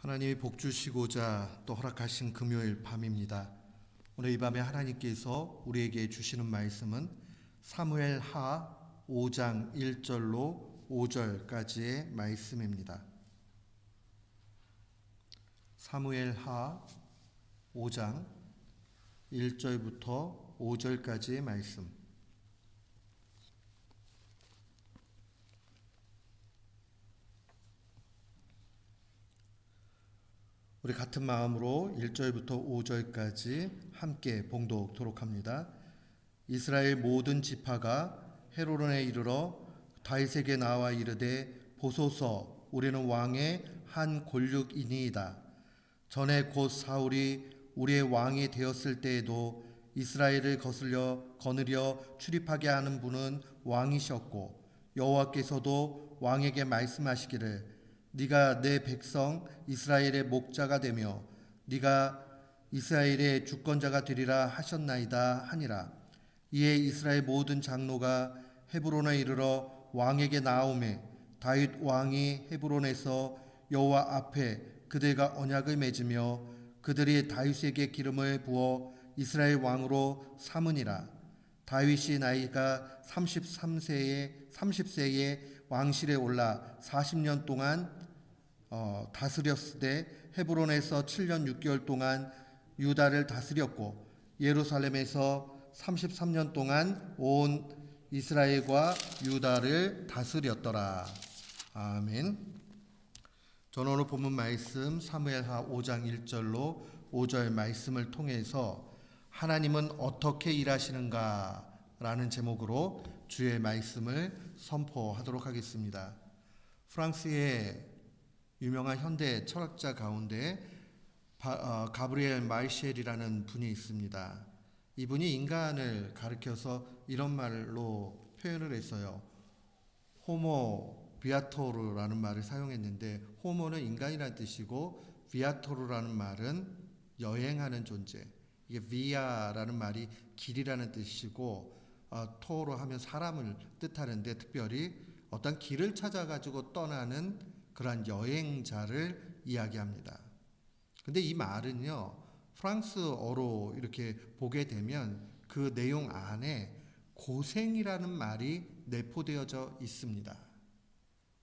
하나님이 복 주시고자 또 허락하신 금요일 밤입니다. 오늘 이 밤에 하나님께서 우리에게 주시는 말씀은 사무엘하 5장 1절로 5절까지의 말씀입니다. 사무엘하 5장 1절부터 5절까지의 말씀. 우리 같은 마음으로 1절부터 5절까지 함께 봉독토록 합니다. 이스라엘 모든 지파가 헤브론에 이르러 다윗에게 나와 이르되 보소서, 우리는 왕의 한 권력이니이다. 전에 곧 사울이 우리의 왕이 되었을 때에도 이스라엘을 거느려 출입하게 하는 분은 왕이셨고, 여호와께서도 왕에게 말씀하시기를 네가 내 백성 이스라엘의 목자가 되며 네가 이스라엘의 주권자가 되리라 하셨나이다 하니라. 이에 이스라엘 모든 장로가 헤브론에 이르러 왕에게 나아오매 다윗 왕이 헤브론에서 여호와 앞에 그들과 언약을 맺으며 그들이 다윗에게 기름을 부어 이스라엘 왕으로 삼으니라. 다윗이 나이가 30세에 왕실에 올라 40년 동안 다스렸으되 헤브론에서 7년 6개월 동안 유다를 다스렸고 예루살렘에서 33년 동안 온 이스라엘과 유다를 다스렸더라. 아멘. 저는 오늘 본문 말씀 사무엘하 5장 1절로 5절 말씀을 통해서 하나님은 어떻게 일하시는가 라는 제목으로 주의 말씀을 선포하도록 하겠습니다. 프랑스의 유명한 현대 철학자 가운데 가브리엘 마르시엘이라는 분이 있습니다. 이분이 인간을 가리켜서 이런 말로 표현을 했어요. 호모 비아토르라는 말을 사용했는데, 호모는 인간이라는 뜻이고 비아토르라는 말은 여행하는 존재. 이게 비아라는 말이 길이라는 뜻이고 토로 하면 사람을 뜻하는데, 특별히 어떤 길을 찾아가지고 떠나는 그러한 여행자를 이야기합니다. 근데 이 말은요, 프랑스어로 이렇게 보게 되면 그 내용 안에 고생이라는 말이 내포되어져 있습니다.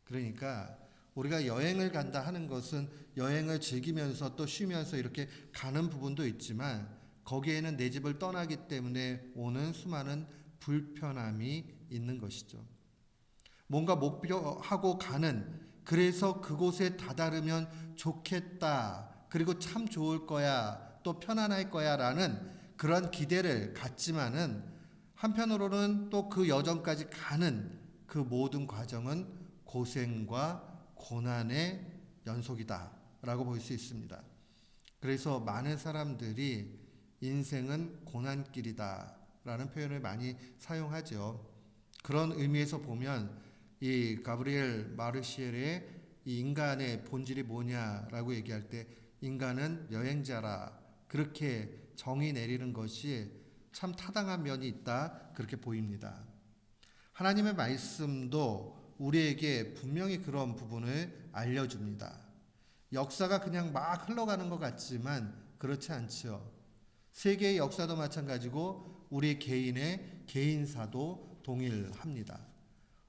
그러니까 우리가 여행을 간다 하는 것은 여행을 즐기면서 또 쉬면서 이렇게 가는 부분도 있지만, 거기에는 내 집을 떠나기 때문에 오는 수많은 불편함이 있는 것이죠. 뭔가 목표하고 가는, 그래서 그곳에 다다르면 좋겠다, 그리고 참 좋을 거야, 또 편안할 거야 라는 그런 기대를 갖지만은, 한편으로는 또 그 여정까지 가는 그 모든 과정은 고생과 고난의 연속이다 라고 볼 수 있습니다. 그래서 많은 사람들이 인생은 고난길이다 라는 표현을 많이 사용하죠. 그런 의미에서 보면 이 가브리엘 마르시엘의 이 인간의 본질이 뭐냐라고 얘기할 때 인간은 여행자라, 그렇게 정의 내리는 것이 참 타당한 면이 있다, 그렇게 보입니다. 하나님의 말씀도 우리에게 분명히 그런 부분을 알려줍니다. 역사가 그냥 막 흘러가는 것 같지만 그렇지 않죠. 세계의 역사도 마찬가지고 우리 개인의 개인사도 동일합니다.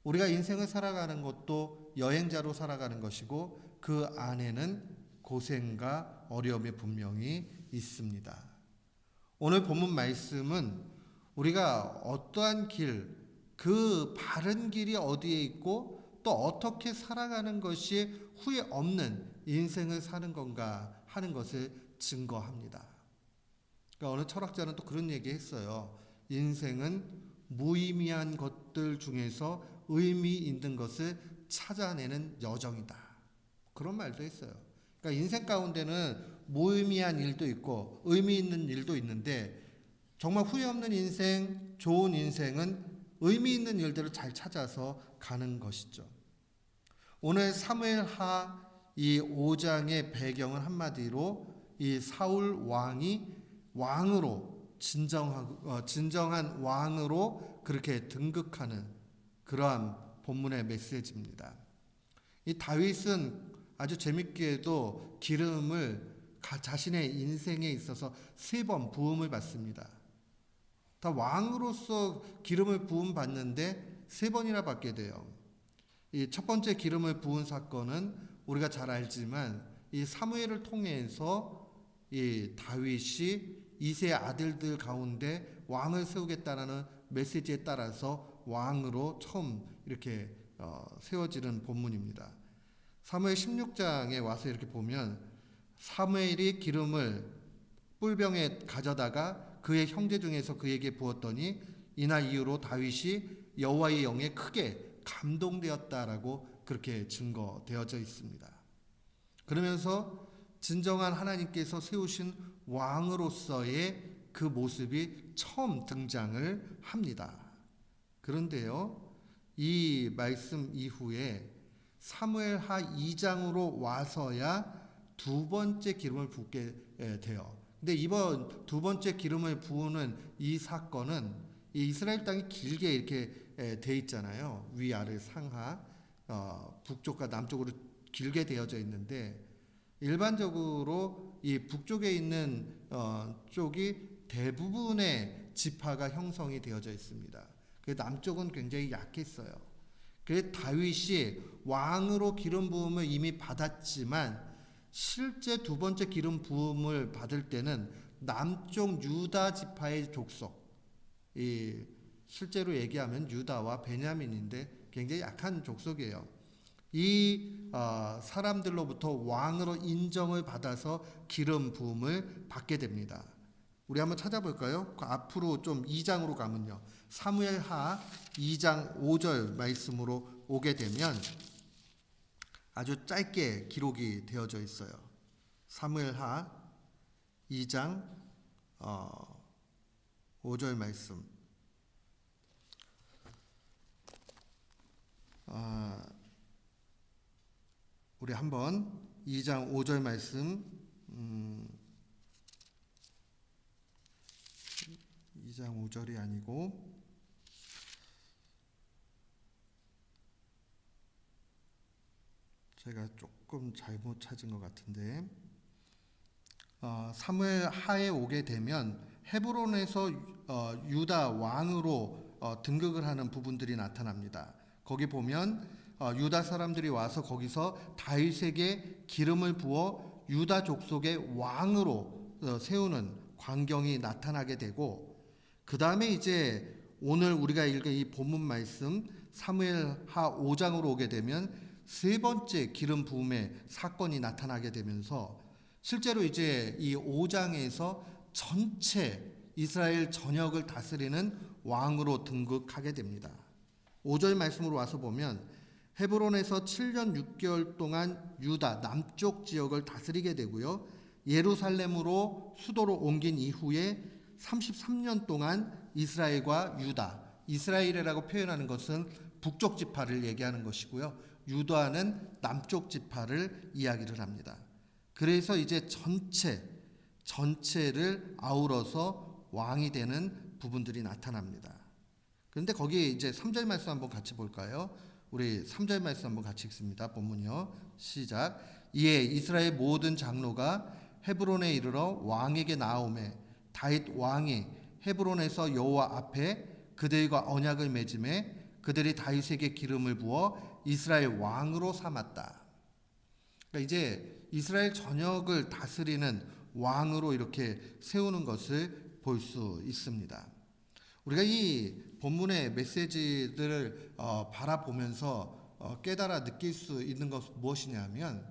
우리가 인생을 살아가는 것도 여행자로 살아가는 것이고, 그 안에는 고생과 어려움이 분명히 있습니다. 오늘 본문 말씀은 우리가 어떠한 길, 그 바른 길이 어디에 있고 또 어떻게 살아가는 것이 후회 없는 인생을 사는 건가 하는 것을 증거합니다. 그러니까 어느 철학자는 또 그런 얘기 했어요. 인생은 무의미한 것들 중에서 의미 있는 것을 찾아내는 여정이다, 그런 말도 했어요. 그러니까 인생 가운데는 무의미한 일도 있고 의미 있는 일도 있는데, 정말 후회 없는 인생, 좋은 인생은 의미 있는 일들을 잘 찾아서 가는 것이죠. 오늘 사무엘하 이 5장의 배경은 한마디로 이 사울 왕이 왕으로 진정한 왕으로 그렇게 등극하는 그러한 본문의 메시지입니다. 이 다윗은 아주 재밌게도 기름을 자신의 인생에 있어서 3번 부음을 받습니다. 다 왕으로서 기름을 부음 받는데 3번이나 받게 돼요. 이 첫 번째 기름을 부은 사건은 우리가 잘 알지만 이 사무엘을 통해서 이 다윗이 이세의 아들들 가운데 왕을 세우겠다라는 메시지에 따라서 왕으로 처음 이렇게 세워지는 본문입니다. 사무엘 16장에 와서 이렇게 보면 사무엘이 기름을 뿔병에 가져다가 그의 형제 중에서 그에게 부었더니 이날 이후로 다윗이 여호와의 영에 크게 감동되었다라고 그렇게 증거되어져 있습니다. 그러면서 진정한 하나님께서 세우신 왕으로서의 그 모습이 처음 등장을 합니다. 그런데요, 이 말씀 이후에 사무엘하 2장으로 와서야 2번째 기름을 붓게 돼요. 근데 이번 2번째 기름을 부으는 이 사건은 이 이스라엘 땅이 길게 이렇게 돼 있잖아요. 위아래 상하 북쪽과 남쪽으로 길게 되어져 있는데 일반적으로 이 북쪽에 있는 쪽이 대부분의 지파가 형성이 되어져 있습니다. 그 남쪽은 굉장히 약했어요. 그래서 다윗이 왕으로 기름 부음을 이미 받았지만 실제 2번째 기름 부음을 받을 때는 남쪽 유다 지파의 족속, 실제로 얘기하면 유다와 베냐민인데 굉장히 약한 족속이에요. 이 사람들로부터 왕으로 인정을 받아서 기름 부음을 받게 됩니다. 우리 한번 찾아볼까요? 그 앞으로 좀 2장으로 가면요. 사무엘하 2장 5절 말씀으로 오게 되면 아주 짧게 기록이 되어져 있어요. 사무엘하 2장 5절 말씀. 우리 한번 2장 5절 말씀 2장 5절이 아니고 제가 조금 잘못 찾은 것 같은데 사무엘 하에 오게 되면 헤브론에서 유다 왕으로 등극을 하는 부분들이 나타납니다. 거기 보면 유다 사람들이 와서 거기서 다윗에게 기름을 부어 유다 족속의 왕으로 세우는 광경이 나타나게 되고 그 다음에 이제 오늘 우리가 읽은 이 본문 말씀 사무엘하 5장으로 오게 되면 3번째 기름 부음의 사건이 나타나게 되면서 실제로 이제 이 5장에서 전체 이스라엘 전역을 다스리는 왕으로 등극하게 됩니다. 5절 말씀으로 와서 보면 헤브론에서 7년 6개월 동안 유다 남쪽 지역을 다스리게 되고요. 예루살렘으로 수도로 옮긴 이후에 33년 동안 이스라엘과 유다, 이스라엘이라고 표현하는 것은 북쪽 지파를 얘기하는 것이고요. 유다는 남쪽 지파를 이야기를 합니다. 그래서 이제 전체를 아우러서 왕이 되는 부분들이 나타납니다. 그런데 거기 이제 3절 말씀 한번 같이 볼까요? 우리 3절 말씀 한번 같이 읽습니다. 본문이요. 시작. 이에 이스라엘 모든 장로가 헤브론에 이르러 왕에게 나아오매 다윗 왕이 헤브론에서 여호와 앞에 그들과 언약을 맺음에 그들이 다윗에게 기름을 부어 이스라엘 왕으로 삼았다. 그러니까 이제 이스라엘 전역을 다스리는 왕으로 이렇게 세우는 것을 볼 수 있습니다. 우리가 이 본문의 메시지들을 바라보면서 깨달아 느낄 수 있는 것은 무엇이냐면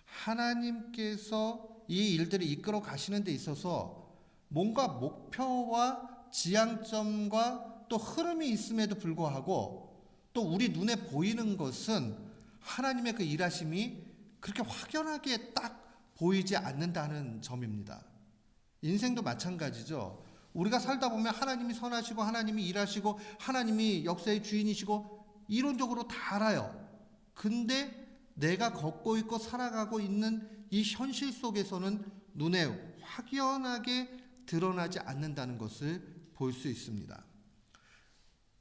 하나님께서 이 일들을 이끌어 가시는 데 있어서 뭔가 목표와 지향점과 또 흐름이 있음에도 불구하고 또 우리 눈에 보이는 것은 하나님의 그 일하심이 그렇게 확연하게 딱 보이지 않는다는 점입니다. 인생도 마찬가지죠. 우리가 살다 보면 하나님이 선하시고 하나님이 일하시고 하나님이 역사의 주인이시고 이론적으로 다 알아요. 근데 내가 걷고 있고 살아가고 있는 이 현실 속에서는 눈에 확연하게 드러나지 않는다는 것을 볼 수 있습니다.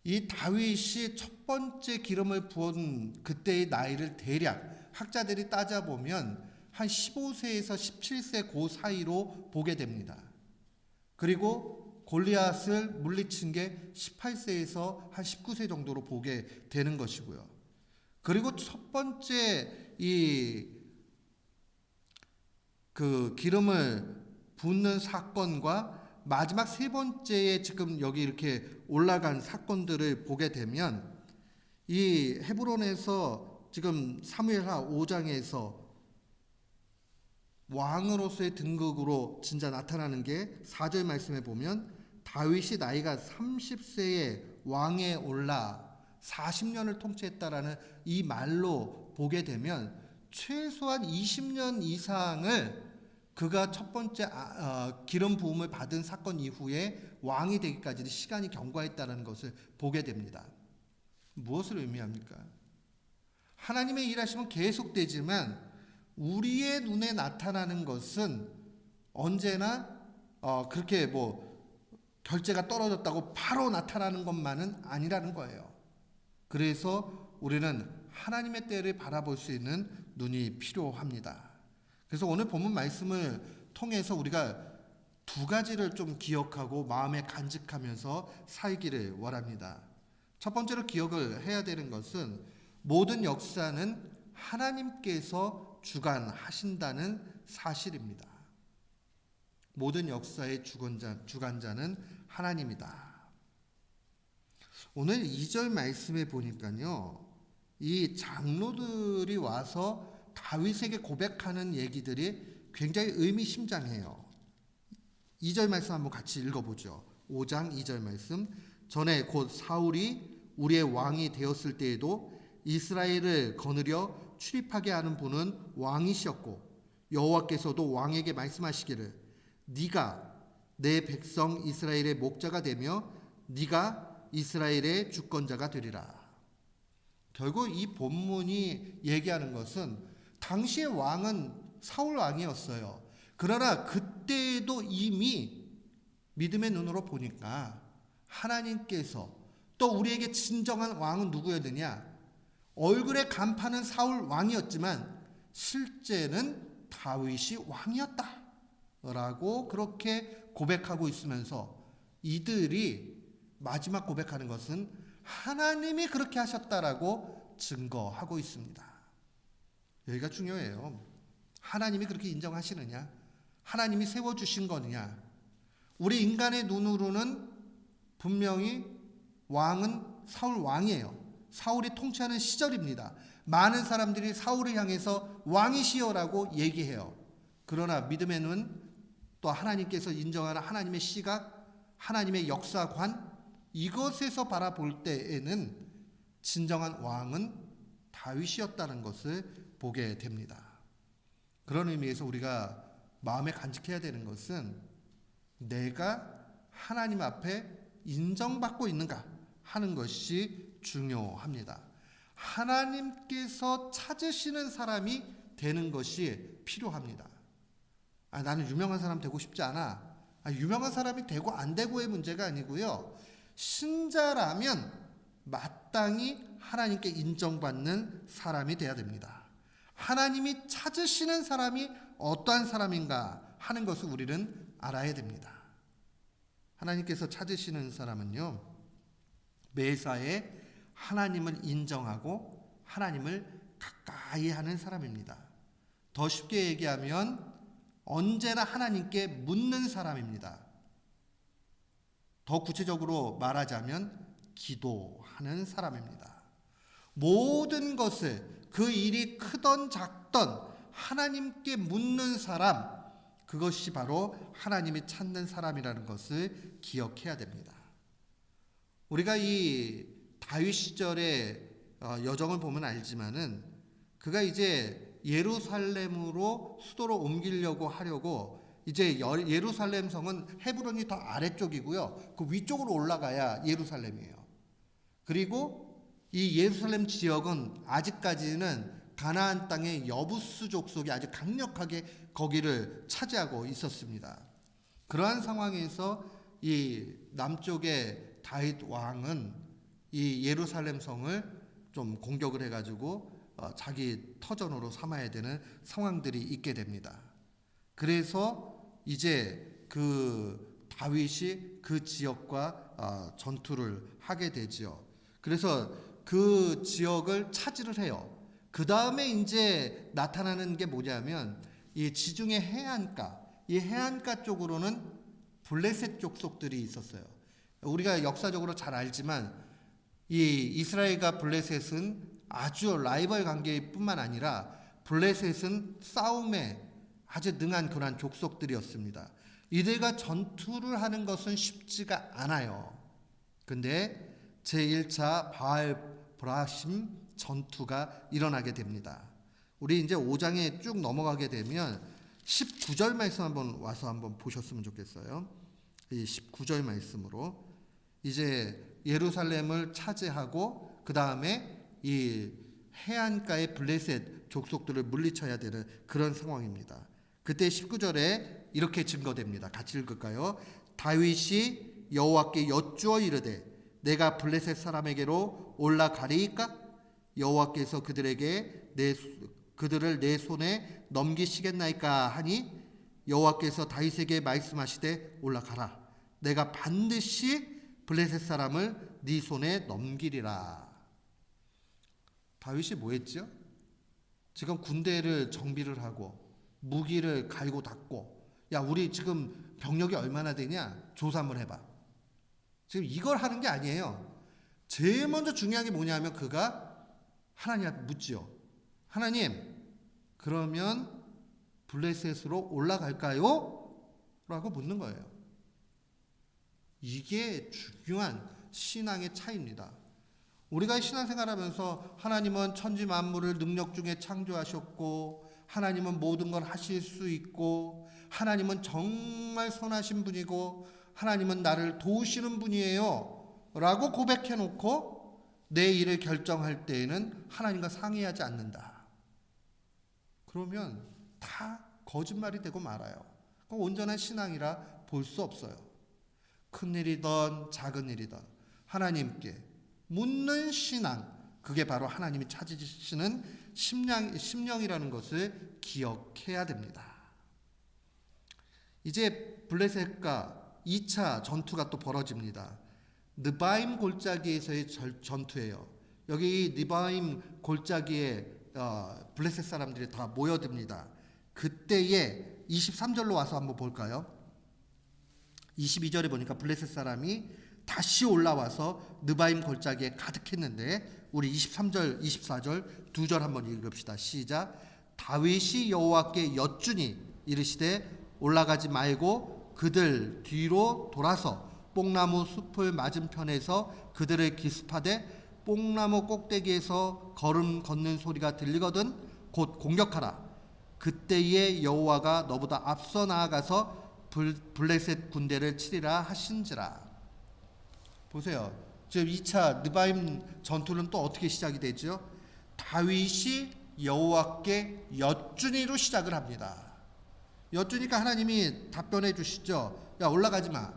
이 다윗이 첫 번째 기름을 부은 그때의 나이를 대략 학자들이 따져보면 한 15세에서 17세 그 사이로 보게 됩니다. 그리고 골리앗을 물리친 게 18세에서 한 19세 정도로 보게 되는 것이고요. 그리고 첫 번째 그 기름을 붓는 사건과 마지막 세 번째에 지금 여기 이렇게 올라간 사건들을 보게 되면 이 헤브론에서 지금 사무엘하 5장에서 왕으로서의 등극으로 진짜 나타나는 게 4절 말씀에 보면 다윗이 나이가 30세에 왕에 올라 40년을 통치했다라는 이 말로 보게 되면 최소한 20년 이상을 그가 첫 번째 기름 부음을 받은 사건 이후에 왕이 되기까지 시간이 경과했다는 것을 보게 됩니다. 무엇을 의미합니까? 하나님의 일하심은 계속되지만 우리의 눈에 나타나는 것은 언제나 그렇게 뭐 결제가 떨어졌다고 바로 나타나는 것만은 아니라는 거예요. 그래서 우리는 하나님의 때를 바라볼 수 있는 눈이 필요합니다. 그래서 오늘 본문 말씀을 통해서 우리가 두 가지를 좀 기억하고 마음에 간직하면서 살기를 원합니다. 첫 번째로 기억을 해야 되는 것은 모든 역사는 하나님께서 주관하신다는 사실입니다. 모든 역사의 주관자는 하나님이다. 오늘 2절 말씀에 보니까요, 이 장로들이 와서 다윗에게 고백하는 얘기들이 굉장히 의미심장해요. 2절 말씀 한번 같이 읽어보죠. 5장 2절 말씀. 전에 곧 사울이 우리의 왕이 되었을 때에도 이스라엘을 거느려 출입하게 하는 분은 왕이셨고 여호와께서도 왕에게 말씀하시기를 네가 내 백성 이스라엘의 목자가 되며 네가 이스라엘의 주권자가 되리라. 결국 이 본문이 얘기하는 것은 당시의 왕은 사울 왕이었어요. 그러나 그때에도 이미 믿음의 눈으로 보니까 하나님께서 또 우리에게 진정한 왕은 누구였느냐? 얼굴에 간판은 사울 왕이었지만 실제는 다윗이 왕이었다 라고 그렇게 고백하고 있으면서 이들이 마지막 고백하는 것은 하나님이 그렇게 하셨다라고 증거하고 있습니다. 여기가 중요해요. 하나님이 그렇게 인정하시느냐? 하나님이 세워주신 거느냐? 우리 인간의 눈으로는 분명히 왕은 사울 왕이에요. 사울이 통치하는 시절입니다. 많은 사람들이 사울을 향해서 왕이시여라고 얘기해요. 그러나 믿음의 눈, 또 하나님께서 인정하는 하나님의 시각, 하나님의 역사관, 이것에서 바라볼 때에는 진정한 왕은 다윗이었다는 것을 보게 됩니다. 그런 의미에서 우리가 마음에 간직해야 되는 것은 내가 하나님 앞에 인정받고 있는가 하는 것이 중요합니다. 하나님께서 찾으시는 사람이 되는 것이 필요합니다. 나는 유명한 사람 되고 싶지 않아. 유명한 사람이 되고 안 되고의 문제가 아니고요. 신자라면 마땅히 하나님께 인정받는 사람이 되어야 됩니다. 하나님이 찾으시는 사람이 어떠한 사람인가 하는 것을 우리는 알아야 됩니다. 하나님께서 찾으시는 사람은요, 매사에 하나님을 인정하고 하나님을 가까이 하는 사람입니다. 더 쉽게 얘기하면 언제나 하나님께 묻는 사람입니다. 더 구체적으로 말하자면 기도하는 사람입니다. 모든 것을 그 일이 크던 작던 하나님께 묻는 사람, 그것이 바로 하나님이 찾는 사람이라는 것을 기억해야 됩니다. 우리가 이 다윗 시절의 여정을 보면 알지만은 그가 이제 예루살렘으로 수도로 옮기려고 하려고 이제 예루살렘 성은 헤브론이 더 아래쪽이고요. 그 위쪽으로 올라가야 예루살렘이에요. 그리고 이 예루살렘 지역은 아직까지는 가나안 땅의 여부스 족속이 아주 강력하게 거기를 차지하고 있었습니다. 그러한 상황에서 이 남쪽의 다윗 왕은 이 예루살렘 성을 좀 공격을 해가지고 자기 터전으로 삼아야 되는 상황들이 있게 됩니다. 그래서 이제 그 다윗이 그 지역과 전투를 하게 되지요. 그래서 그 지역을 차지를 해요. 그 다음에 이제 나타나는 게 뭐냐면 이 지중해 해안가, 이 해안가 쪽으로는 블레셋 족속들이 있었어요. 우리가 역사적으로 잘 알지만 이 이스라엘과 블레셋은 아주 라이벌 관계뿐만 아니라 블레셋은 싸움에 아주 능한 그러한 족속들이었습니다. 이들과 전투를 하는 것은 쉽지가 않아요. 근데 제1차 바알 브라심 전투가 일어나게 됩니다. 우리 이제 5장에 쭉 넘어가게 되면 19절 말씀 한번 보셨으면 좋겠어요. 이 19절 말씀으로 이제 예루살렘을 차지하고 그 다음에 이 해안가의 블레셋 족속들을 물리쳐야 되는 그런 상황입니다. 그때 19절에 이렇게 증거됩니다. 같이 읽을까요? 다윗이 여호와께 여쭈어 이르되 내가 블레셋 사람에게로 올라가리이까? 여호와께서 그들을 내 손에 넘기시겠나이까 하니 여호와께서 다윗에게 말씀하시되 올라가라. 내가 반드시 블레셋 사람을 네 손에 넘기리라. 다윗이 뭐 했죠? 지금 군대를 정비를 하고 무기를 갈고 닦고, 야 우리 지금 병력이 얼마나 되냐 조사 한번 해봐. 지금 이걸 하는 게 아니에요. 제일 먼저 중요한 게 뭐냐면 그가 하나님한테 묻지요. 하나님, 그러면 블레셋으로 올라갈까요? 라고 묻는 거예요. 이게 중요한 신앙의 차이입니다. 우리가 신앙생활하면서 하나님은 천지 만물을 능력 중에 창조하셨고 하나님은 모든 걸 하실 수 있고 하나님은 정말 선하신 분이고 하나님은 나를 도우시는 분이에요 라고 고백해놓고 내 일을 결정할 때에는 하나님과 상의하지 않는다. 그러면 다 거짓말이 되고 말아요. 온전한 신앙이라 볼 수 없어요. 큰 일이든 작은 일이든 하나님께 묻는 신앙, 그게 바로 하나님이 찾으시는 심령이라는 것을 기억해야 됩니다. 이제 블레셋과 2차 전투가 또 벌어집니다. 느바임 골짜기에서의 전투예요. 여기 느바임 골짜기에 블레셋 사람들이 다 모여듭니다. 그때에 23절로 와서 한번 볼까요? 22절에 보니까 블레셋 사람이 다시 올라와서 느바임 골짜기에 가득했는데 우리 23절, 24절 두 절 한번 읽읍시다. 시작. 다윗이 여호와께 여쭈니 이르시되 올라가지 말고 그들 뒤로 돌아서 뽕나무 숲을 맞은편에서 그들을 기습하되 뽕나무 꼭대기에서 걸음 걷는 소리가 들리거든 곧 공격하라. 그때에 여호와가 너보다 앞서 나아가서 블레셋 군대를 치리라 하신지라. 보세요. 지금 2차 느바임 전투는 또 어떻게 시작이 되죠? 다윗이 여호와께 여쭈니로 시작을 합니다. 여쭈니까 하나님이 답변해 주시죠. 야 올라가지 마.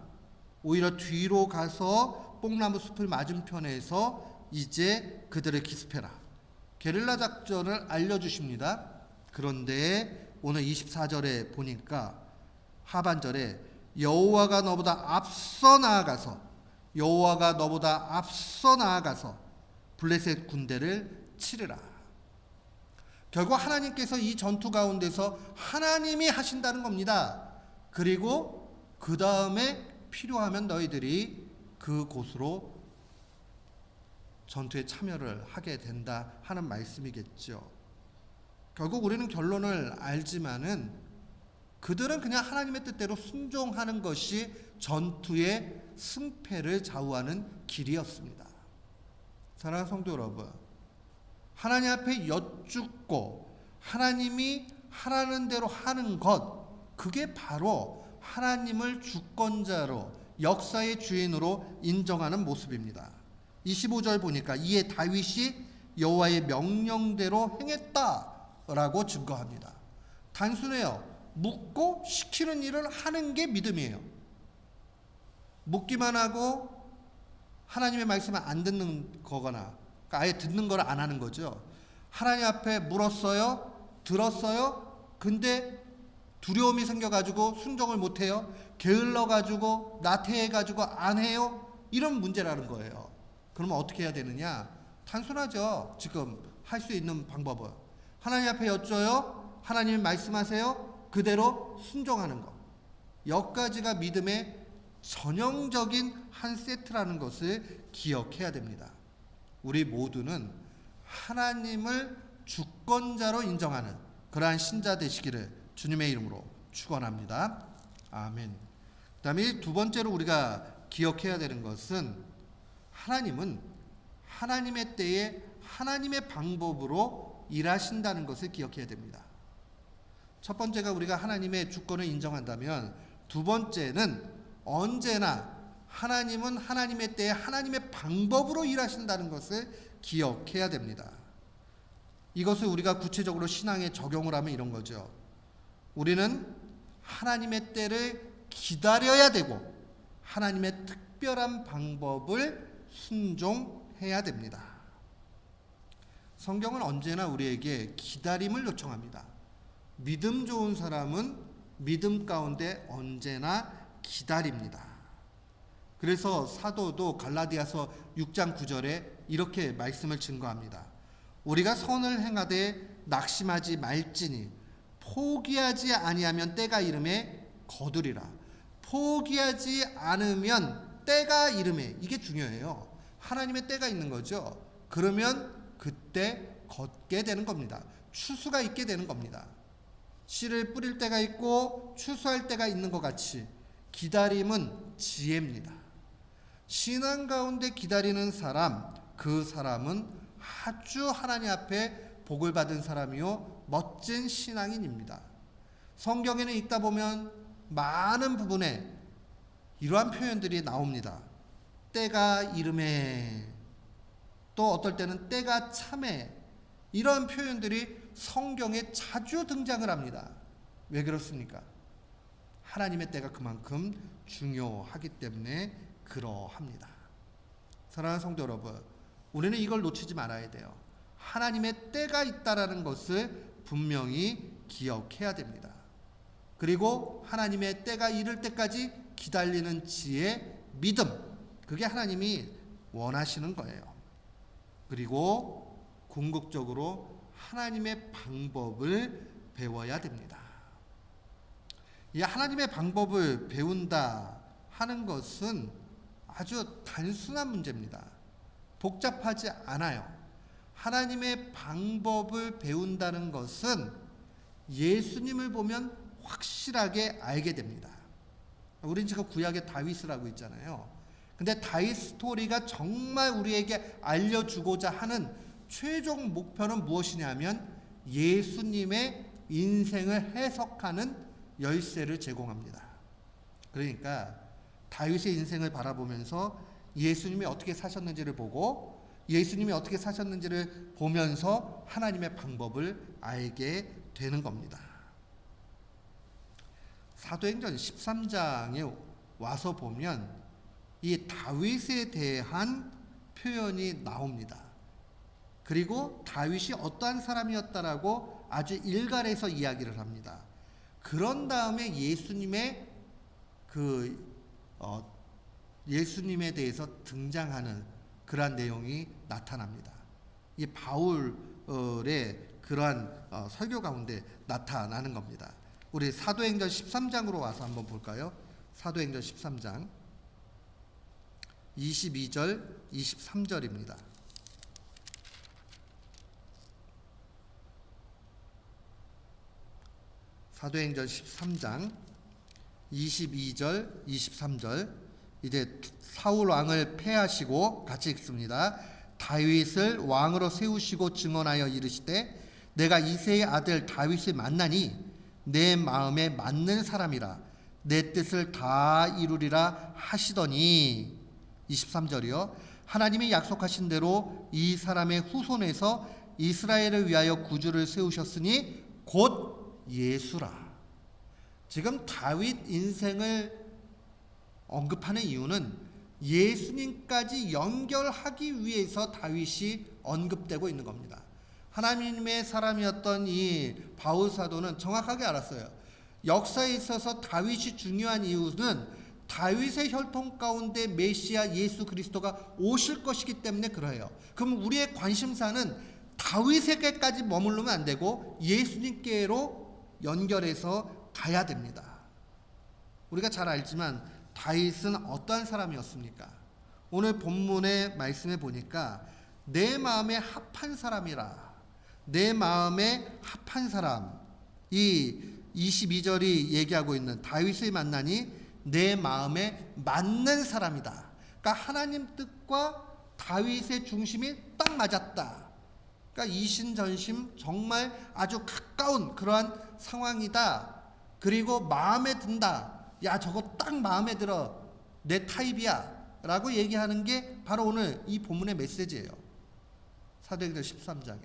오히려 뒤로 가서 뽕나무 숲을 맞은편에서 이제 그들을 기습해라. 게릴라 작전을 알려주십니다. 그런데 오늘 24절에 보니까 하반절에 여호와가 너보다 앞서 나아가서 블레셋 군대를 치르라. 결국 하나님께서 이 전투 가운데서 하나님이 하신다는 겁니다. 그리고 그 다음에 필요하면 너희들이 그곳으로 전투에 참여를 하게 된다 하는 말씀이겠죠. 결국 우리는 결론을 알지만은 그들은 그냥 하나님의 뜻대로 순종하는 것이 전투의 승패를 좌우하는 길이었습니다. 사랑하는 성도 여러분, 하나님 앞에 여쭙고 하나님이 하라는 대로 하는 것, 그게 바로 하나님을 주권자로 역사의 주인으로 인정하는 모습입니다. 25절 보니까 이에 다윗이 여호와의 명령대로 행했다라고 증거합니다. 단순해요. 묻고 시키는 일을 하는 게 믿음이에요. 묻기만 하고 하나님의 말씀을 안 듣는 거거나 아예 듣는 걸 안 하는 거죠. 하나님 앞에 물었어요? 들었어요? 근데 두려움이 생겨가지고 순종을 못해요? 게을러가지고 나태해가지고 안 해요? 이런 문제라는 거예요. 그러면 어떻게 해야 되느냐? 단순하죠. 지금 할 수 있는 방법은 하나님 앞에 여쭤요. 하나님이 말씀하세요. 그대로 순종하는 것. 여기까지가 믿음의 전형적인 한 세트라는 것을 기억해야 됩니다. 우리 모두는 하나님을 주권자로 인정하는 그러한 신자 되시기를 주님의 이름으로 축원합니다. 아멘. 그 다음에 두 번째로 우리가 기억해야 되는 것은 하나님은 하나님의 때에 하나님의 방법으로 일하신다는 것을 기억해야 됩니다. 첫 번째가 우리가 하나님의 주권을 인정한다면, 두 번째는 언제나 하나님은 하나님의 때에 하나님의 방법으로 일하신다는 것을 기억해야 됩니다. 이것을 우리가 구체적으로 신앙에 적용을 하면 이런 거죠. 우리는 하나님의 때를 기다려야 되고 하나님의 특별한 방법을 순종해야 됩니다. 성경은 언제나 우리에게 기다림을 요청합니다. 믿음 좋은 사람은 믿음 가운데 언제나 기다립니다. 그래서 사도도 갈라디아서 6장 9절에 이렇게 말씀을 증거합니다. 우리가 선을 행하되 낙심하지 말지니 포기하지 아니하면 때가 이름에 거두리라. 포기하지 않으면 때가 이름에, 이게 중요해요. 하나님의 때가 있는 거죠. 그러면 그때 걷게 되는 겁니다. 추수가 있게 되는 겁니다. 씨를 뿌릴 때가 있고 추수할 때가 있는 것 같이 기다림은 지혜입니다. 신앙 가운데 기다리는 사람, 그 사람은 아주 하나님 앞에 복을 받은 사람이요 멋진 신앙인입니다. 성경에는 읽다 보면 많은 부분에 이러한 표현들이 나옵니다. 때가 이름에, 또 어떨 때는 때가 참에, 이런 표현들이 성경에 자주 등장을 합니다. 왜 그렇습니까? 하나님의 때가 그만큼 중요하기 때문에 그러합니다. 사랑하는 성도 여러분, 우리는 이걸 놓치지 말아야 돼요. 하나님의 때가 있다라는 것을 분명히 기억해야 됩니다. 그리고 하나님의 때가 이를 때까지 기다리는 지혜, 믿음, 그게 하나님이 원하시는 거예요. 그리고 궁극적으로 하나님의 방법을 배워야 됩니다. 이 하나님의 방법을 배운다 하는 것은 아주 단순한 문제입니다. 복잡하지 않아요. 하나님의 방법을 배운다는 것은 예수님을 보면 확실하게 알게 됩니다. 우린 지금 구약의 다윗을 하고 있잖아요. 근데 다윗 스토리가 정말 우리에게 알려주고자 하는 최종 목표는 무엇이냐면 예수님의 인생을 해석하는 열쇠를 제공합니다. 그러니까 다윗의 인생을 바라보면서 예수님이 어떻게 사셨는지를 보고 예수님이 어떻게 사셨는지를 보면서 하나님의 방법을 알게 되는 겁니다. 사도행전 13장에 와서 보면 이 다윗에 대한 표현이 나옵니다. 그리고 다윗이 어떠한 사람이었다라고 아주 일갈해서 이야기를 합니다. 그런 다음에 예수님에 대해서 등장하는 그러한 내용이 나타납니다. 이 바울의 그러한 설교 가운데 나타나는 겁니다. 우리 사도행전 13장으로 와서 한번 볼까요? 사도행전 13장 22절 23절입니다. 사도행전 13장 22절 23절, 이제 사울 왕을 패하시고 같이 읽습니다. 다윗을 왕으로 세우시고 증언하여 이르시되 내가 이새의 아들 다윗을 만나니 내 마음에 맞는 사람이라 내 뜻을 다 이루리라 하시더니, 23절이요. 하나님이 약속하신 대로 이 사람의 후손에서 이스라엘을 위하여 구주를 세우셨으니 곧 예수라. 지금 다윗 인생을 언급하는 이유는 예수님까지 연결하기 위해서 다윗이 언급되고 있는 겁니다. 하나님의 사람이었던 이 바울 사도는 정확하게 알았어요. 역사에 있어서 다윗이 중요한 이유는 다윗의 혈통 가운데 메시아 예수 그리스도가 오실 것이기 때문에 그래요. 그럼 우리의 관심사는 다윗에게까지 머무르면 안 되고 예수님께로 연결해서 가야 됩니다. 우리가 잘 알지만 다윗은 어떠한 사람이었습니까? 오늘 본문의 말씀에 보니까 내 마음에 합한 사람이라, 내 마음에 합한 사람, 이 22절이 얘기하고 있는 다윗의 만나니 내 마음에 맞는 사람이다. 그러니까 하나님 뜻과 다윗의 중심이 딱 맞았다. 그러니까 이신전심 정말 아주 가까운 그러한 상황이다. 그리고 마음에 든다. 야, 저거 딱 마음에 들어. 내 타입이야. 라고 얘기하는 게 바로 오늘 이 본문의 메시지예요. 사도행전 13장에.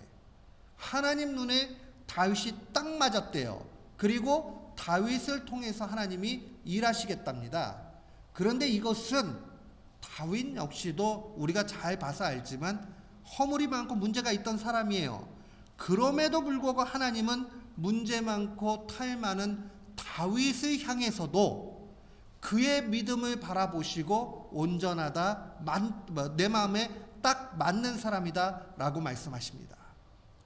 하나님 눈에 다윗이 딱 맞았대요. 그리고 다윗을 통해서 하나님이 일하시겠답니다. 그런데 이것은 다윗 역시도 우리가 잘 봐서 알지만 허물이 많고 문제가 있던 사람이에요. 그럼에도 불구하고 하나님은 문제 많고 탈 많은 다윗을 향해서도 그의 믿음을 바라보시고 온전하다, 내 마음에 딱 맞는 사람이다 라고 말씀하십니다.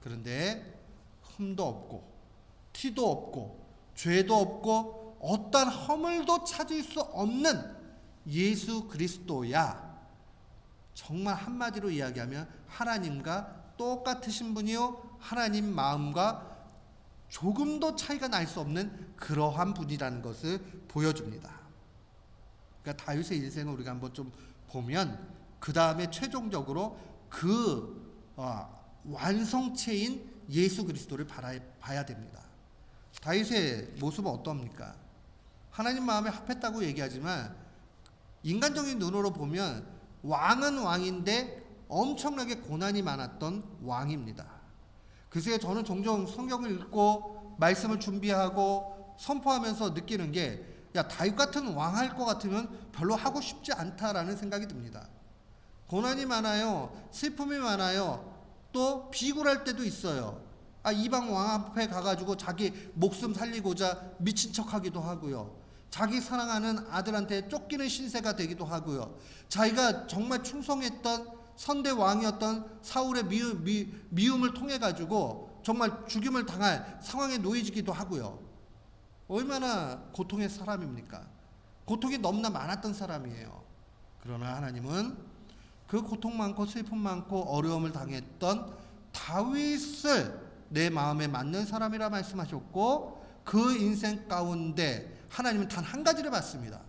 그런데 흠도 없고 티도 없고 죄도 없고 어떠한 허물도 찾을 수 없는 예수 그리스도야 정말 한마디로 이야기하면 하나님과 똑같으신 분이요 하나님 마음과 조금도 차이가 날 수 없는 그러한 분이라는 것을 보여줍니다. 그러니까 다윗의 인생을 우리가 한번 좀 보면 그 다음에 최종적으로 그 완성체인 예수 그리스도를 봐야 됩니다. 다윗의 모습은 어떻습니까? 하나님 마음에 합했다고 얘기하지만 인간적인 눈으로 보면 왕은 왕인데 엄청나게 고난이 많았던 왕입니다. 그래서 저는 종종 성경을 읽고 말씀을 준비하고 선포하면서 느끼는 게 야, 다윗 같은 왕 할 것 같으면 별로 하고 싶지 않다라는 생각이 듭니다. 고난이 많아요. 슬픔이 많아요. 또 비굴할 때도 있어요. 이방 왕 앞에 가가지고 자기 목숨 살리고자 미친 척하기도 하고요. 자기 사랑하는 아들한테 쫓기는 신세가 되기도 하고요. 자기가 정말 충성했던 선대 왕이었던 사울의 미움을 통해 가지고 정말 죽임을 당할 상황에 놓이지기도 하고요. 얼마나 고통의 사람입니까? 고통이 너무나 많았던 사람이에요. 그러나 하나님은 그 고통 많고 슬픔 많고 어려움을 당했던 다윗을 내 마음에 맞는 사람이라 말씀하셨고 그 인생 가운데 하나님은 단 한 가지를 봤습니다.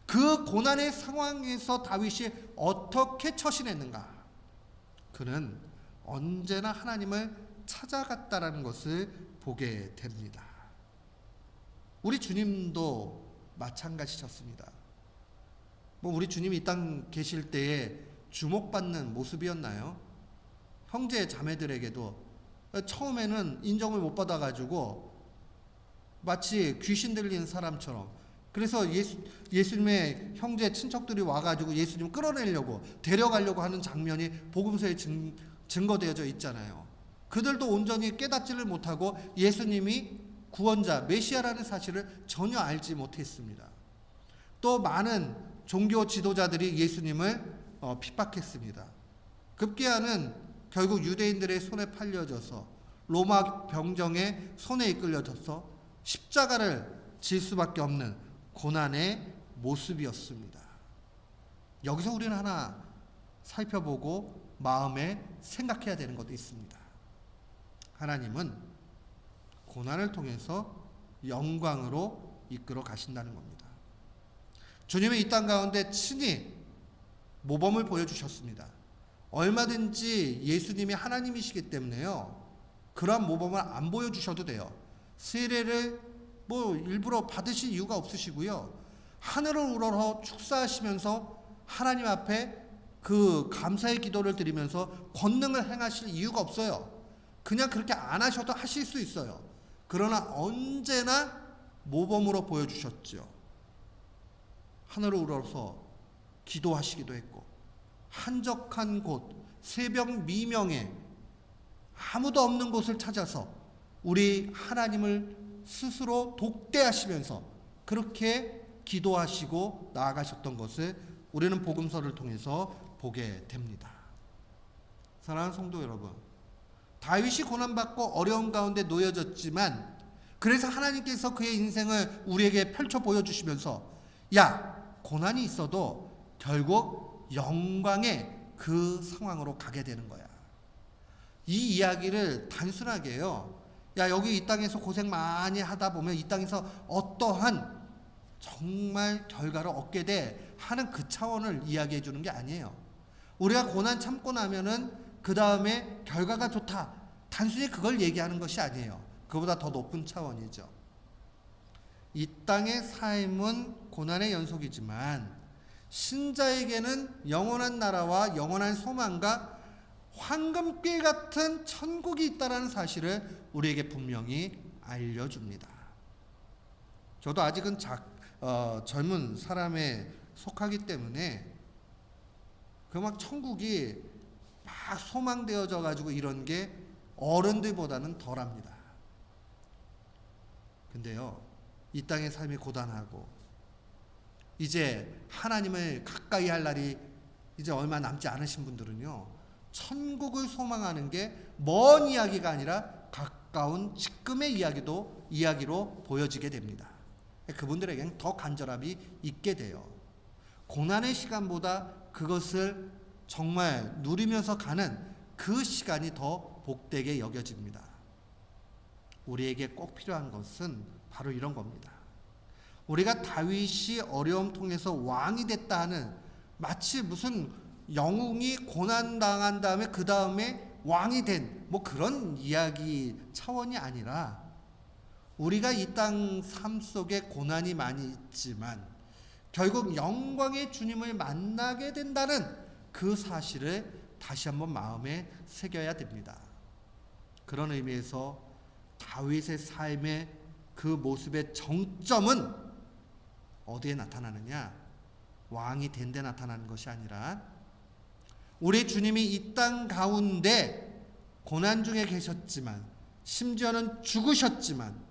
그 고난의 상황에서 다윗이 어떻게 처신했는가? 그는 언제나 하나님을 찾아갔다라는 것을 보게 됩니다. 우리 주님도 마찬가지셨습니다. 우리 주님이 이 땅 계실 때에 주목받는 모습이었나요? 형제 자매들에게도 처음에는 인정을 못 받아가지고 마치 귀신 들린 사람처럼 그래서 예수님의 형제 친척들이 와가지고 예수님 끌어내려고 데려가려고 하는 장면이 복음서에 증거되어져 있잖아요. 그들도 온전히 깨닫지를 못하고 예수님이 구원자 메시아라는 사실을 전혀 알지 못했습니다. 또 많은 종교 지도자들이 예수님을 핍박했습니다. 급기야는 결국 유대인들의 손에 팔려져서 로마 병정의 손에 이끌려져서 십자가를 질 수밖에 없는 고난의 모습이었습니다. 여기서 우리는 하나 살펴보고 마음에 생각해야 되는 것도 있습니다. 하나님은 고난을 통해서 영광으로 이끌어 가신다는 겁니다. 주님은 이 땅 가운데 친히 모범을 보여주셨습니다. 얼마든지 예수님이 하나님이시기 때문에요. 그러한 모범을 안 보여주셔도 돼요. 세례를 일부러 받으실 이유가 없으시고요. 하늘을 우러러 축사하시면서 하나님 앞에 그 감사의 기도를 드리면서 권능을 행하실 이유가 없어요. 그냥 그렇게 안 하셔도 하실 수 있어요. 그러나 언제나 모범으로 보여주셨죠. 하늘을 우러러서 기도하시기도 했고 한적한 곳 새벽 미명에 아무도 없는 곳을 찾아서 우리 하나님을 스스로 독대하시면서 그렇게 기도하시고 나아가셨던 것을 우리는 복음서를 통해서 보게 됩니다. 사랑하는 성도 여러분, 다윗이 고난받고 어려움 가운데 놓여졌지만 그래서 하나님께서 그의 인생을 우리에게 펼쳐 보여주시면서 야, 고난이 있어도 결국 영광의 그 상황으로 가게 되는 거야. 이 이야기를 단순하게요, 야, 여기 이 땅에서 고생 많이 하다 보면 이 땅에서 어떠한 정말 결과를 얻게 돼 하는 그 차원을 이야기해 주는 게 아니에요. 우리가 고난 참고 나면은 그 다음에 결과가 좋다, 단순히 그걸 얘기하는 것이 아니에요. 그보다 더 높은 차원이죠. 이 땅의 삶은 고난의 연속이지만 신자에게는 영원한 나라와 영원한 소망과 황금길 같은 천국이 있다는 사실을 우리에게 분명히 알려줍니다. 저도 아직은 젊은 사람에 속하기 때문에 그 막 천국이 막 소망되어져 가지고 이런 게 어른들보다는 덜합니다. 근데요, 이 땅의 삶이 고단하고 이제 하나님을 가까이 할 날이 이제 얼마 남지 않으신 분들은요, 천국을 소망하는 게 먼 이야기가 아니라 가까운 지금의 이야기로 보여지게 됩니다. 그분들에게는 더 간절함이 있게 돼요. 고난의 시간보다 그것을 정말 누리면서 가는 그 시간이 더 복되게 여겨집니다. 우리에게 꼭 필요한 것은 바로 이런 겁니다. 우리가 다윗이 어려움 통해서 왕이 됐다 하는, 마치 무슨 영웅이 고난당한 다음에 그 다음에 왕이 된 뭐 그런 이야기 차원이 아니라, 우리가 이 땅 삶 속에 고난이 많이 있지만 결국 영광의 주님을 만나게 된다는 그 사실을 다시 한번 마음에 새겨야 됩니다. 그런 의미에서 다윗의 삶의 그 모습의 정점은 어디에 나타나느냐? 왕이 된 데 나타나는 것이 아니라 우리 주님이 이 땅 가운데 고난 중에 계셨지만, 심지어는 죽으셨지만,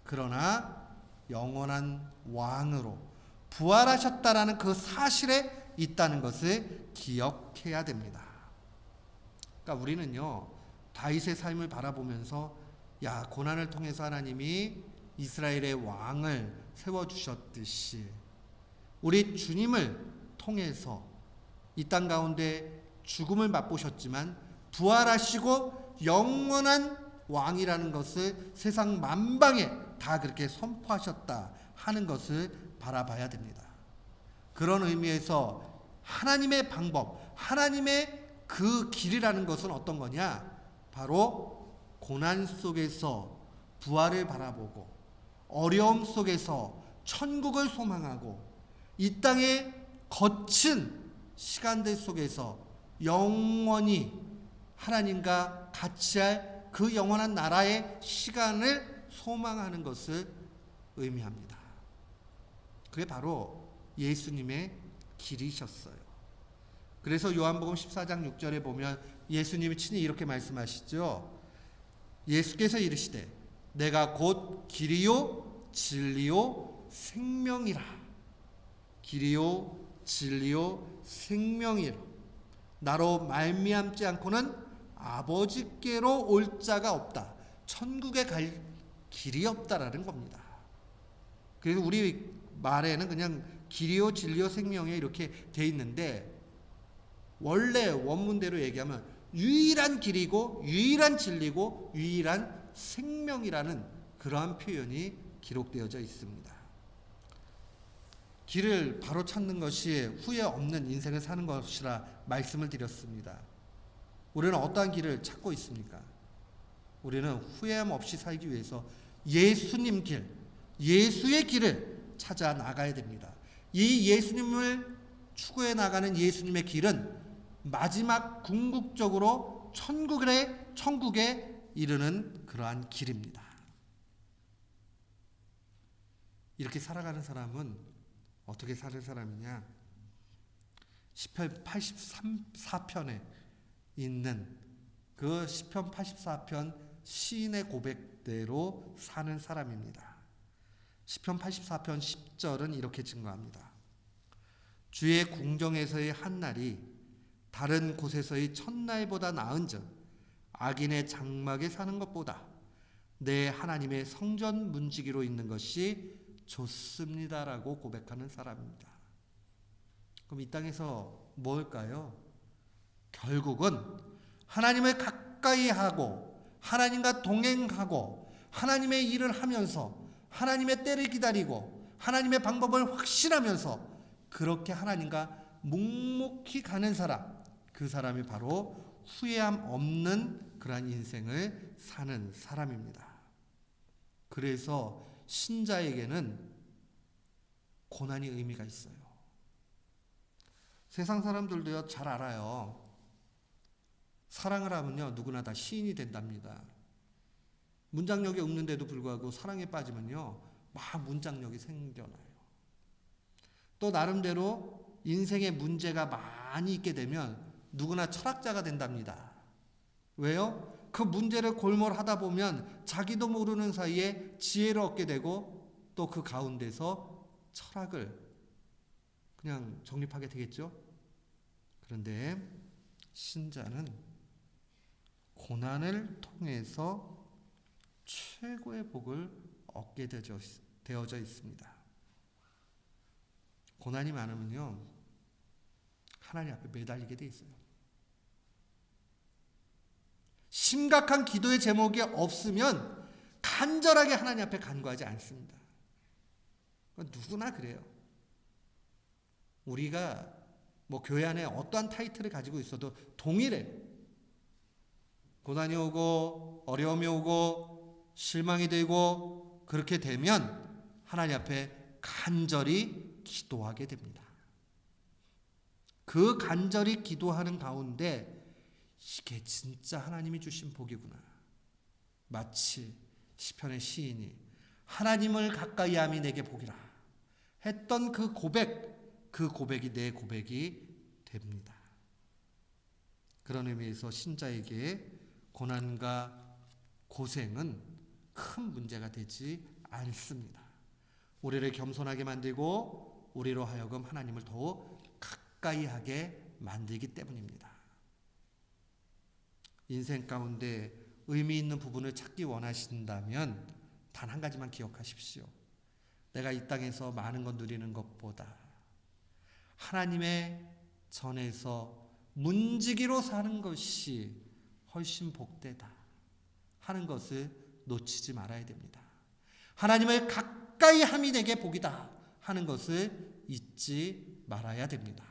그러나 영원한 왕으로 부활하셨다라는 그 사실에 있다는 것을 기억해야 됩니다. 그러니까 우리는요, 다윗의 삶을 바라보면서 야, 고난을 통해서 하나님이 이스라엘의 왕을 세워주셨듯이 우리 주님을 통해서 이 땅 가운데 죽음을 맛보셨지만 부활하시고 영원한 왕이라는 것을 세상 만방에 다 그렇게 선포하셨다 하는 것을 바라봐야 됩니다. 그런 의미에서 하나님의 방법, 하나님의 그 길이라는 것은 어떤 거냐? 바로 고난 속에서 부활을 바라보고 어려움 속에서 천국을 소망하고 이 땅의 거친 시간들 속에서 영원히 하나님과 같이 할 그 영원한 나라의 시간을 소망하는 것을 의미합니다. 그게 바로 예수님의 길이셨어요. 그래서 요한복음 14장 6절에 보면 예수님이 친히 이렇게 말씀하시죠. 예수께서 이르시되 내가 곧 길이요 진리요 생명이라. 길이요 진리요 생명이라. 나로 말미암지 않고는 아버지께로 올 자가 없다. 천국에 갈 길이 없다라는 겁니다. 그래서 우리 말에는 그냥 길이요 진리요 생명이요 이렇게 돼 있는데, 원래 원문대로 얘기하면 유일한 길이고 유일한 진리고 유일한 생명이라는 그러한 표현이 기록되어져 있습니다. 길을 바로 찾는 것이 후회 없는 인생을 사는 것이라 말씀을 드렸습니다. 우리는 어떠한 길을 찾고 있습니까? 우리는 후회함 없이 살기 위해서 예수님 길, 예수의 길을 찾아 나가야 됩니다. 이 예수님을 추구해 나가는 예수님의 길은 마지막 궁극적으로 천국에 이르는 그러한 길입니다. 이렇게 살아가는 사람은 어떻게 사는 사람이냐? 시편 84편에 있는 그 시편 84편 시인의 고백대로 사는 사람입니다. 시편 84편 10절은 이렇게 증거합니다. 주의 궁정에서의 한 날이 다른 곳에서의 첫날보다 나은즉 악인의 장막에 사는 것보다 내 하나님의 성전 문지기로 있는 것이 좋습니다라고 고백하는 사람입니다. 그럼 이 땅에서 뭘까요? 결국은 하나님을 가까이 하고 하나님과 동행하고 하나님의 일을 하면서 하나님의 때를 기다리고 하나님의 방법을 확신하면서 그렇게 하나님과 묵묵히 가는 사람, 그 사람이 바로 후회함 없는 그러한 인생을 사는 사람입니다. 그래서 신자에게는 고난이 의미가 있어요. 세상 사람들도요, 잘 알아요. 사랑을 하면요, 누구나 다 시인이 된답니다. 문장력이 없는데도 불구하고 사랑에 빠지면요, 막 문장력이 생겨나요. 또 나름대로 인생에 문제가 많이 있게 되면 누구나 철학자가 된답니다. 왜요? 그 문제를 골몰하다 보면 자기도 모르는 사이에 지혜를 얻게 되고 또 그 가운데서 철학을 그냥 정립하게 되겠죠. 그런데 신자는 고난을 통해서 최고의 복을 얻게 되어져 있습니다. 고난이 많으면요, 하나님 앞에 매달리게 돼 있어요. 심각한 기도의 제목이 없으면 간절하게 하나님 앞에 간구하지 않습니다. 누구나 그래요. 우리가 교회 안에 어떠한 타이틀을 가지고 있어도 동일해. 고난이 오고 어려움이 오고 실망이 되고 그렇게 되면 하나님 앞에 간절히 기도하게 됩니다. 그 간절히 기도하는 가운데 이게 진짜 하나님이 주신 복이구나. 마치 시편의 시인이 하나님을 가까이 함이 내게 복이라 했던 그 고백이 내 고백이 됩니다. 그런 의미에서 신자에게 고난과 고생은 큰 문제가 되지 않습니다. 우리를 겸손하게 만들고 우리로 하여금 하나님을 더욱 가까이 하게 만들기 때문입니다. 인생 가운데 의미 있는 부분을 찾기 원하신다면 단 한 가지만 기억하십시오. 내가 이 땅에서 많은 것 누리는 것보다 하나님의 전에서 문지기로 사는 것이 훨씬 복되다 하는 것을 놓치지 말아야 됩니다. 하나님을 가까이 함이 내게 복이다 하는 것을 잊지 말아야 됩니다.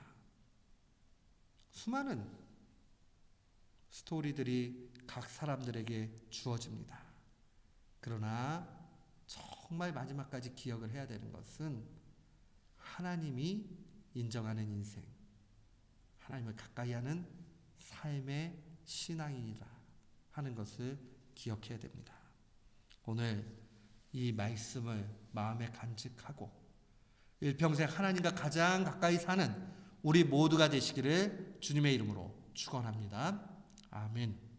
수많은 스토리들이 각 사람들에게 주어집니다. 그러나 정말 마지막까지 기억을 해야 되는 것은 하나님이 인정하는 인생, 하나님을 가까이 하는 삶의 신앙이라 하는 것을 기억해야 됩니다. 오늘 이 말씀을 마음에 간직하고 일평생 하나님과 가장 가까이 사는 우리 모두가 되시기를 주님의 이름으로 축원합니다. 아멘.